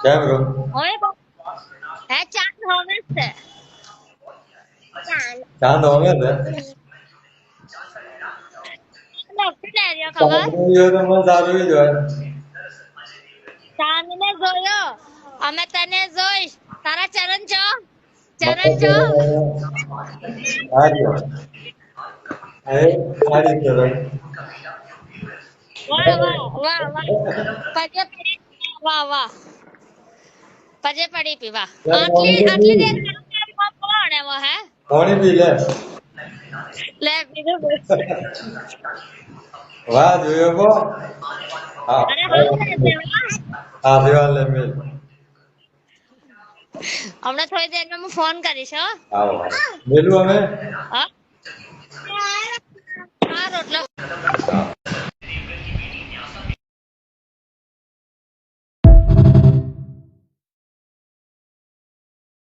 કેમ રો ઓય હે ચાંદ હોવે છે ચાંદ હોવે ને નથી લે રહ્યો ખબર ચાંદ જોયો તો મને સારું જ હોય ચાંદ ને જોયો અમે તને જોઈશ તારા ચરણ ચો હાર્યો હવે સારી સરળ વાહ વાહ વાહ વાહ પજે પડી વાહ વાહ પજે પડી પી વાહ આટલી દેર કોણ એવો હે પાણી પી લે લે બીજું વાહ જોયો કો હા અરે હા લે હા દેવાલ લે મેલ હમણાં થોડી દેરમાં હું ફોન કરીશ હો આવો મેલું અમે હા રોટલો હા